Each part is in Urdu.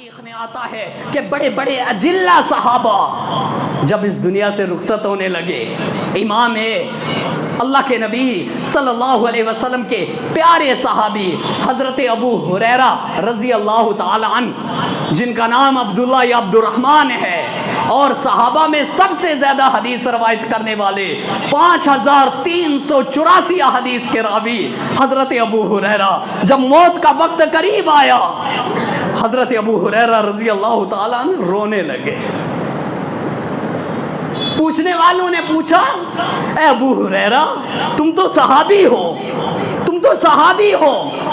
تاریخ میں آتا ہے کہ بڑے بڑے اجلہ صحابہ جب اس دنیا سے رخصت ہونے لگے، امام اللہ کے نبی صلی اللہ علیہ وسلم کے پیارے صحابی حضرت ابو ہریرہ رضی اللہ تعالی عنہ، جن کا نام عبداللہ یا عبد الرحمن ہے، اور صحابہ میں سب سے زیادہ حدیث روایت کرنے والے 5384 حدیث کے راوی حضرت ابو ہریرہ، جب موت کا وقت قریب آیا حضرت ابو ہریرہ رضی اللہ تعالیٰ عنہ رونے لگے۔ پوچھنے والوں نے پوچھا، اے ابو ہریرہ تم تو صحابی ہو،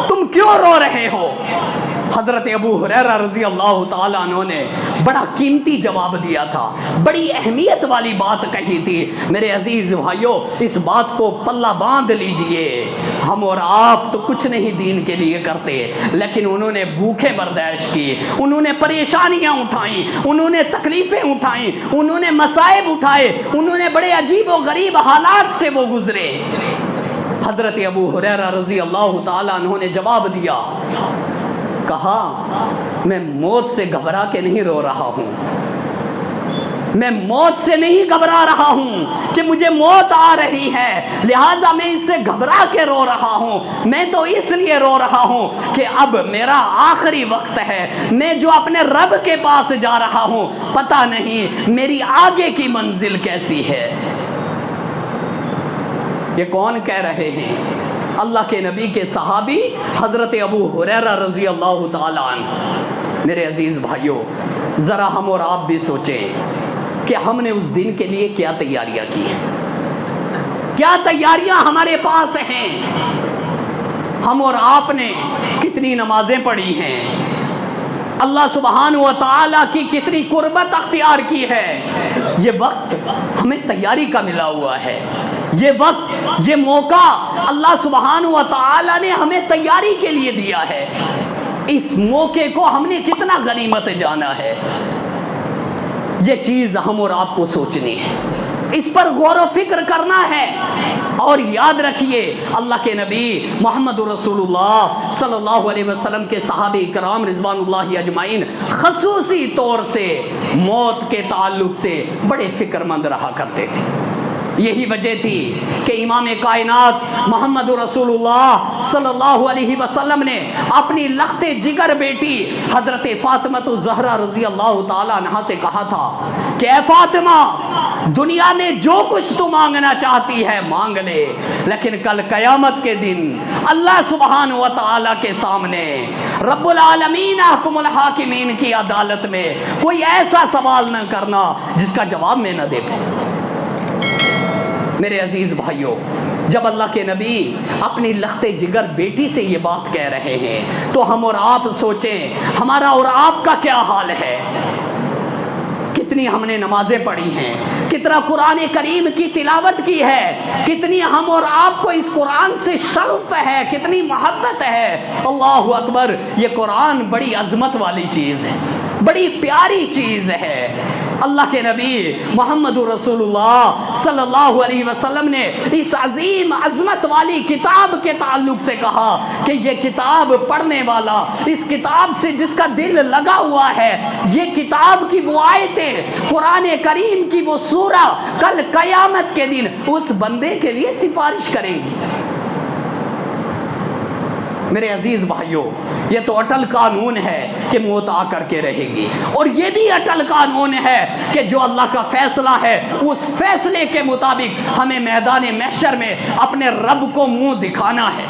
تم کیوں رو رہے ہو؟ حضرت ابو ہریرہ رضی اللہ تعالیٰ عنہ نے بڑا قیمتی جواب دیا تھا، بڑی اہمیت والی بات کہی تھی۔ میرے عزیز بھائیو، اس بات کو پلہ باندھ لیجئے، ہم اور آپ تو کچھ نہیں دین کے لیے کرتے، لیکن انہوں نے بھوکیں برداشت کی، انہوں نے پریشانیاں اٹھائیں، انہوں نے تکلیفیں اٹھائیں، انہوں نے مصائب اٹھائے، انہوں نے بڑے عجیب و غریب حالات سے وہ گزرے۔ حضرت ابو ہریرہ رضی اللہ تعالیٰ عنہ نے جواب دیا، کہا میں موت سے گھبرا کے نہیں رو رہا ہوں، میں موت سے نہیں گھبرا رہا ہوں کہ مجھے موت آ رہی ہے لہٰذا میں اس سے گھبرا کے رو رہا ہوں، میں تو اس لیے رو رہا ہوں کہ اب میرا آخری وقت ہے، میں جو اپنے رب کے پاس جا رہا ہوں پتہ نہیں میری آگے کی منزل کیسی ہے۔ یہ کون کہہ رہے ہیں؟ اللہ کے نبی کے صحابی حضرت ابو ہریرہ رضی اللہ تعالیٰ عنہ۔ میرے عزیز بھائیو، ذرا ہم اور آپ بھی سوچیں کہ ہم نے اس دن کے لیے کیا تیاریاں کی ہیں، کیا تیاریاں ہمارے پاس ہیں، ہم اور آپ نے کتنی نمازیں پڑھی ہیں، اللہ سبحانہ و تعالیٰ کی کتنی قربت اختیار کی ہے۔ یہ وقت ہمیں تیاری کا ملا ہوا ہے، یہ وقت، یہ موقع اللہ سبحانہ و تعالیٰ نے ہمیں تیاری کے لیے دیا ہے۔ اس موقع کو ہم نے کتنا غنیمت جانا ہے، یہ چیز ہم اور آپ کو سوچنی ہے، اس پر غور و فکر کرنا ہے۔ اور یاد رکھیے، اللہ کے نبی محمد رسول اللہ صلی اللہ علیہ وسلم کے صحابہ کرام رضوان اللہ اجمعین خصوصی طور سے موت کے تعلق سے بڑے فکر مند رہا کرتے تھے۔ یہی وجہ تھی کہ امام کائنات محمد رسول اللہ صلی اللہ علیہ وسلم نے اپنی لخت جگر بیٹی حضرت فاطمہ الزہرا رضی اللہ تعالی عنہا سے کہا تھا کہ اے فاطمہ، دنیا میں جو کچھ تو مانگنا چاہتی ہے مانگ لے، لیکن کل قیامت کے دن اللہ سبحانہ و تعالی کے سامنے رب العالمین احکم الحاکمین کی عدالت میں کوئی ایسا سوال نہ کرنا جس کا جواب میں نہ دے پاؤں۔ میرے عزیز بھائیوں، جب اللہ کے نبی اپنی لخت جگر بیٹی سے یہ بات کہہ رہے ہیں تو ہم اور آپ سوچیں ہمارا اور آپ کا کیا حال ہے۔ کتنی ہم نے نمازیں پڑھی ہیں، کتنا قرآن کریم کی تلاوت کی ہے، کتنی ہم اور آپ کو اس قرآن سے شوق ہے، کتنی محبت ہے۔ اللہ اکبر، یہ قرآن بڑی عظمت والی چیز ہے، بڑی پیاری چیز ہے۔ اللہ کے نبی محمد رسول اللہ صلی اللہ علیہ وسلم نے اس عظیم عظمت والی کتاب کے تعلق سے کہا کہ یہ کتاب پڑھنے والا، اس کتاب سے جس کا دل لگا ہوا ہے، یہ کتاب کی وہ آیتیں، قرآن کریم کی وہ سورہ کل قیامت کے دن اس بندے کے لیے سفارش کریں گی۔ میرے عزیز بھائیوں، یہ تو اٹل قانون ہے کہ موت آ کر کے رہے گی، اور یہ بھی اٹل قانون ہے کہ جو اللہ کا فیصلہ ہے اس فیصلے کے مطابق ہمیں میدان محشر میں اپنے رب کو منہ دکھانا ہے۔